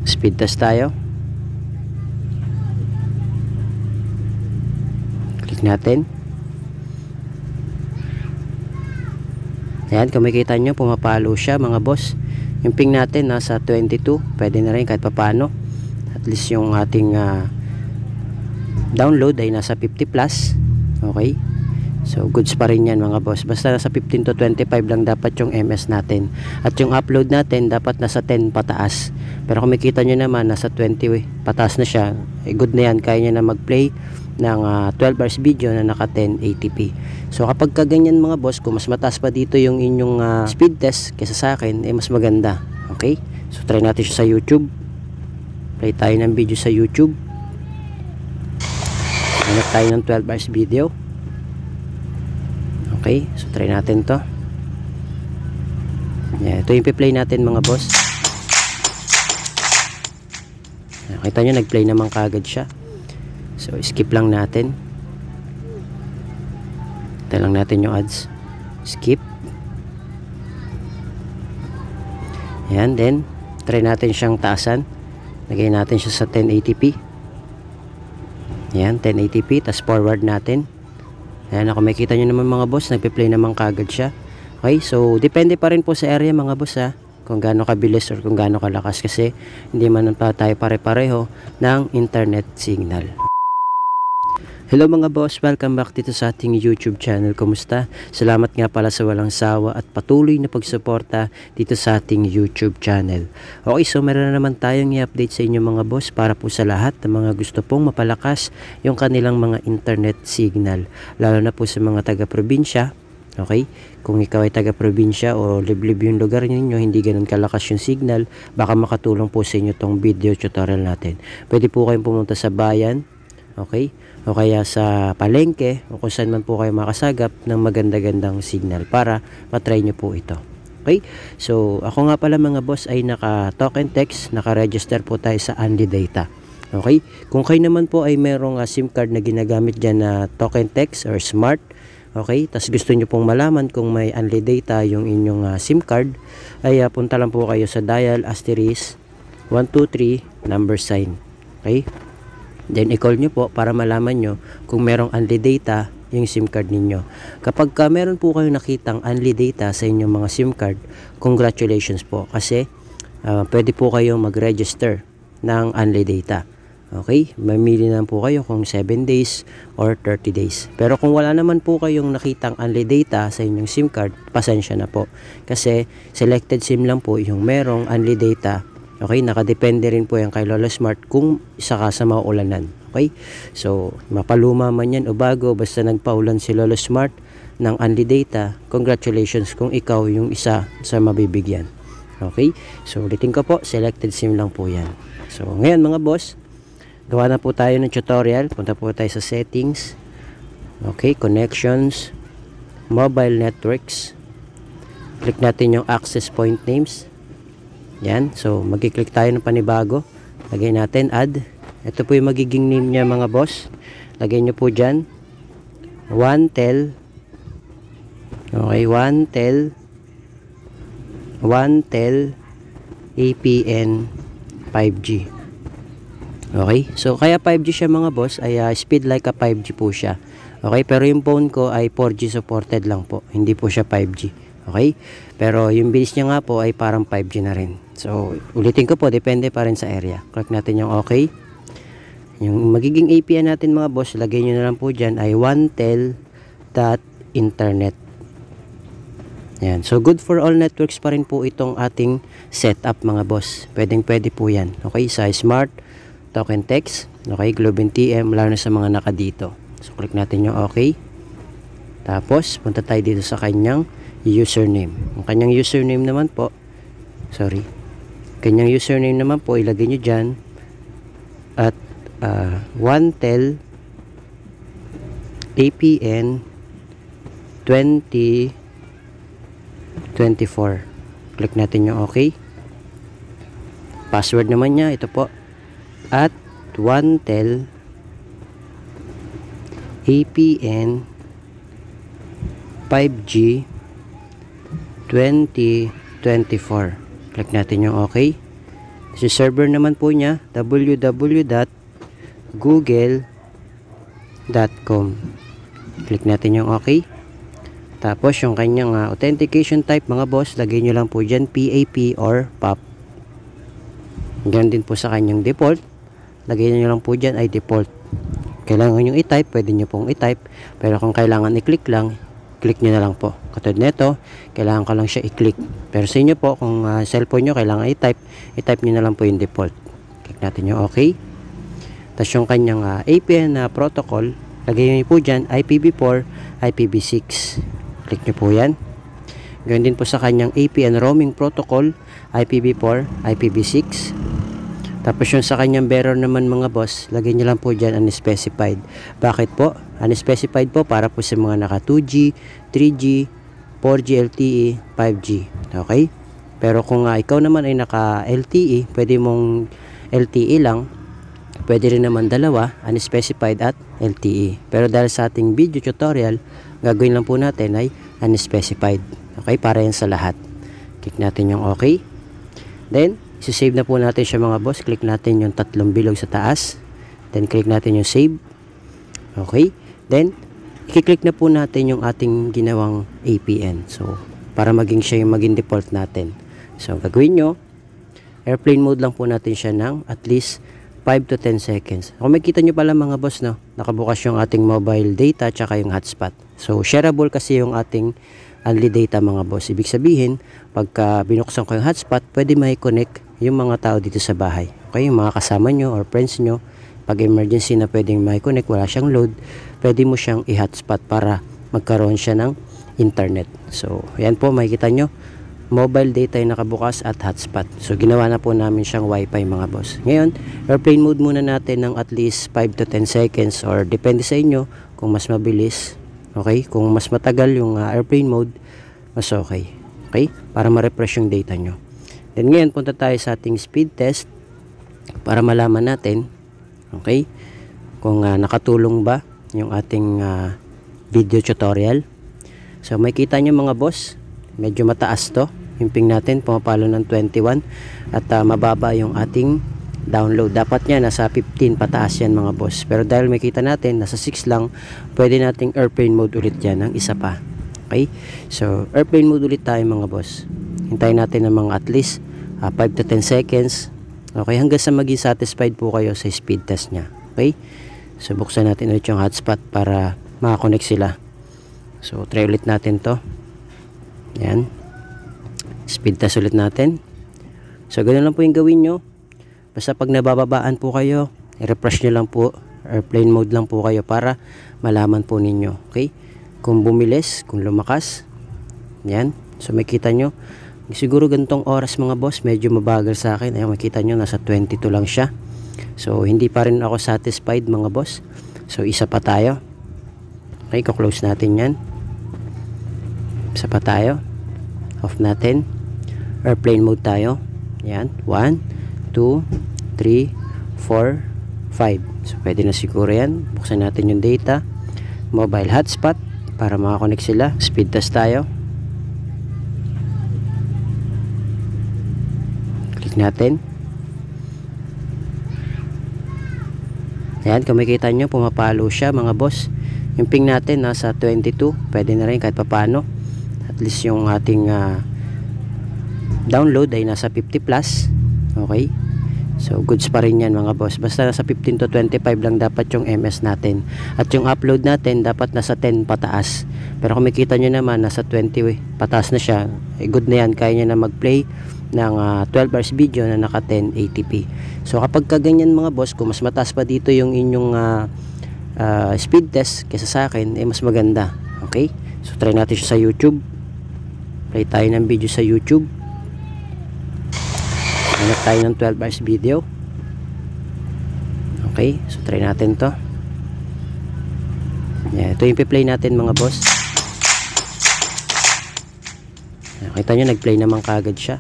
Speed test tayo. Click natin. Ayan, kung makikita nyo, pumapalo siya mga boss. Yung ping natin nasa 22. Pwede na rin kahit papano. At least yung ating download ay nasa 50 plus. Okay. So goods pa rin yan mga boss. Basta nasa 15 to 25 lang dapat yung MS natin. At yung upload natin dapat nasa 10 pataas. Pero kung makikita nyo naman nasa 20 pataas na siya, good na yan. Kaya nyo na mag-play ng 12 hours video na naka 1080p. So kapag kaganyan mga boss, kung mas mataas pa dito yung inyong speed test kaysa sa akin, mas maganda. Okay? So try natin siya sa YouTube. Play tayo ng video sa YouTube. Hanap tayo ng 12 hours video. Okay, so try natin to. Ito yung play natin mga boss. Kita nyo, nag-play naman kagad siya. So skip lang natin. Hintay lang natin yung ads. Skip. Ayan, then try natin siyang taasan. Lagay natin siya sa 1080p. Ayan, 1080p. Tas forward natin. Ayan, ako makikita nyo naman mga boss, nagpe-play naman kagad siya. Okay, so depende pa rin po sa area mga boss kung gaano kabilis or kung gaano kalakas, kasi hindi man pa tayo pare-pareho ng internet signal. Hello mga boss, welcome back dito sa ating YouTube channel. Kumusta? Salamat nga pala sa walang sawa at patuloy na pagsuporta dito sa ating YouTube channel. Okay, so meron na naman tayong i-update sa inyo mga boss para po sa lahat ng mga gusto pong mapalakas yung kanilang mga internet signal. Lalo na po sa mga taga-probinsya. Okay, kung ikaw ay taga-probinsya o liblib yung lugar ninyo, hindi ganun kalakas yung signal, baka makatulong po sa inyo tong video tutorial natin. Pwede po kayong pumunta sa bayan, okay, o kaya sa palengke o kung saan man po kayo makasagap ng maganda-gandang signal para matry nyo po ito. Okay, so ako nga pala mga boss ay naka token text, naka-register po tayo sa Unli Data. Okay, kung kayo naman po ay merong SIM card na ginagamit dyan na token text or smart, okay, tas gusto nyo pong malaman kung may Unli Data yung inyong SIM card, ay punta lang po kayo sa dial asterisk 123 number sign. Okay, then i-call nyo po para malaman nyo kung merong Unli Data yung SIM card ninyo. Kapag meron po kayong nakitang Unli Data sa inyong mga SIM card, congratulations po, kasi pwede po kayong mag-register ng Unli Data. Okay, mamili na po kayo kung 7 days or 30 days. Pero kung wala naman po kayong nakitang Unli Data sa inyong SIM card, pasensya na po, kasi selected SIM lang po yung merong Unli Data. Okay, nakadepende rin po yan kay Lolo Smart kung isa ka sa mauulanan. Okay, so mapaluma man yan o bago, basta nagpaulan si Lolo Smart ng Unli Data, congratulations kung ikaw yung isa sa mabibigyan. Okay, so ulitin ko po, selected SIM lang po yan. So ngayon mga boss, gawa na po tayo ng tutorial. Punta po tayo sa settings. Okay, connections, mobile networks. Click natin yung access point names. Yan, so magkiklik tayo ng panibago. Lagay natin add. Ito po yung magiging name niya mga boss. Lagay nyo po dyan OneTel. Okay, OneTel APN 5G. Okay, so kaya 5G siya mga boss, ay speed like a 5G po siya. Okay, pero yung phone ko ay 4G supported lang po, hindi po siya 5G. Okay, pero yung bilis niya nga po ay parang 5G na rin. So ulitin ko po, depende pa rin sa area. Click natin yung okay. Yung magiging API natin mga boss, lagay nyo na lang po dyan ay onetel.internet. Yan, so good for all networks pa rin po itong ating setup mga boss. Pwede po yan. Okay, sa smart token text, okay, Globe and TM, lalo na sa mga naka dito. So click natin yung okay. Tapos punta tayo dito sa kanyang username. Ang kanyang username naman po, kanyang username naman po ilagay nyo dyan at OneTel APN 2024. Click natin yung okay. Password naman niya, ito po, at OneTel APN 5G 2024. Click natin yung okay. Si server naman po niya, www.google.com. Click natin yung okay. Tapos yung kanyang authentication type mga boss, lagay nyo lang po dyan PAP or PAP. Ganyan din po sa kanyang default. Lagay nyo lang po dyan ay default. Kailangan nyo i-type, pwede nyo pong i-type. Pero kung kailangan i-click lang, click nyo na lang po. Katulad nito, kailangan ko lang siya i-click. Pero sa inyo po, kung cellphone nyo kailangan i-type, i-type nyo na lang po yung default. Click natin yung okay. Tapos yung kanyang APN protocol, lagay nyo po dyan IPv4, IPv6. Click nyo po yan. Gawin din po sa kanyang APN roaming protocol, IPv4, IPv6. Tapos yung sa kanyang bearer naman mga boss, lagay nyo lang po dyan unspecified. Bakit po? Unspecified po para po sa mga naka 2G, 3G, 4G LTE, 5G. Okay? Pero kung ikaw naman ay naka LTE, pwede mong LTE lang. Pwede rin naman dalawa, unspecified at LTE. Pero dahil sa ating video tutorial, gagawin lang po natin ay unspecified. Okay? Para yan sa lahat. Click natin yung okay. Then, save na po natin siya mga boss. Click natin yung tatlong bilog sa taas. Then, click natin yung save. Okay. Then, i-click na po natin yung ating ginawang APN. So, para maging siya yung maging default natin. So, gagawin nyo, airplane mode lang po natin siya ng at least 5 to 10 seconds. Kung makita nyo pala mga boss, no, nakabukas yung ating mobile data tsaka yung hotspot. So, shareable kasi yung ating only data mga boss. Ibig sabihin, pagka binuksan ko yung hotspot, pwede mai-connect yung mga tao dito sa bahay. Okay, yung mga kasama nyo or friends nyo, pag emergency na pwedeng mai-connect, wala siyang load, pwede mo siyang i-hotspot para magkaroon siya ng internet. So, yan po, makikita nyo, mobile data yung nakabukas at hotspot. So, ginawa na po namin siyang wifi mga boss. Ngayon, airplane mode muna natin ng at least 5 to 10 seconds or depende sa inyo kung mas mabilis. Okay, kung mas matagal yung airplane mode, mas okay. Okay, para ma-refresh yung data nyo. Then ngayon, punta tayo sa ating speed test para malaman natin, okay, kung nakatulong ba yung ating video tutorial. So, makikita nyo mga boss, medyo mataas to. Yung ping natin, pumapalo ng 21 at mababa yung ating download. Dapat niya nasa 15 pataas yan mga boss. Pero dahil makita natin, nasa 6 lang, pwede nating airplane mode ulit yan ng isa pa. Okay? So, airplane mode ulit tayo mga boss. Hintayin natin ng mga at least 5 to 10 seconds. Okay, hanggang sa maging satisfied po kayo sa speed test nya. Okay, so buksan natin ulit yung hotspot para makakonect sila. So try ulit natin to. Yan, speed test ulit natin. So ganoon lang po yung gawin nyo. Basta pag nabababaan po kayo, i-refresh nyo lang po, airplane mode lang po kayo para malaman po ninyo. Okay, kung bumilis, kung lumakas. Yan, so makita nyo siguro ganitong oras mga boss, medyo mabagal sa akin. Ayun, makita nyo, nasa 22 lang siya. So, hindi pa rin ako satisfied mga boss. So, isa pa tayo. Okay, close natin yan. Isa pa tayo. Off natin. Airplane mode tayo. Yan, 1, 2, 3, 4, 5. So, pwede na siguro yan. Buksan natin yung data. Mobile hotspot para makakonect sila. Speed test tayo. Natin. Ayan, kung makikita nyo, pumapalo siya mga boss. Yung ping natin nasa 22, pwede na rin kahit papano. At least yung ating download ay nasa 50 plus. Okay, so goods pa rin yan mga boss. Basta nasa 15 to 25 lang dapat yung MS natin. At yung upload natin dapat nasa 10 pataas. Pero kung makikita nyo naman nasa 20 pataas na siya, good na yan, kaya nyo na mag-play ng 12 hours video na naka 1080p. So kapag kaganyan mga boss, kung mas mataas pa dito yung inyong speed test kaysa sa akin, mas maganda. Okay, so try natin siya sa YouTube. Play tayo ng video sa YouTube. Hanap tayo ng 12 hours video. Okay, so try natin to. Yeah, ito yung play natin mga boss. Nakita nyo, nag-play naman kagad siya.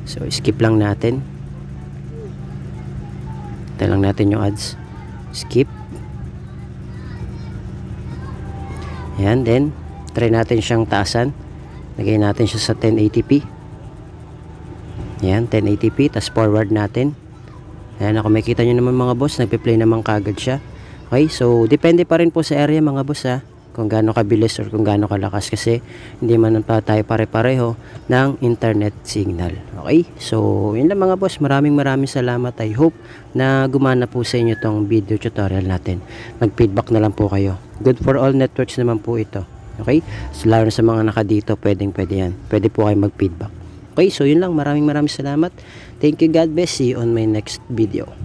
So, skip lang natin. Ito lang natin yung ads. Skip. Ayan, then, try natin siyang taasan. Lagay natin siya sa 1080p. Ayan, 1080p, tas forward natin. Ayan, kung makikita nyo naman mga boss, nagpe-play naman kagad siya. Okay, so depende pa rin po sa area mga boss ha, kung gaano kabilis or kung gaano kalakas, kasi hindi man pa tayo pare-pareho ng internet signal. Okay, so yun lang mga boss, maraming salamat. I hope na gumana po sa inyo tong video tutorial natin. Mag-feedback na lang po kayo. Good for all networks naman po ito. Okay, so lalo na sa mga naka dito, pwede yan. Pwede po kayo mag-feedback. Okay, so yun lang, maraming salamat. Thank you, God bless. See you on my next video.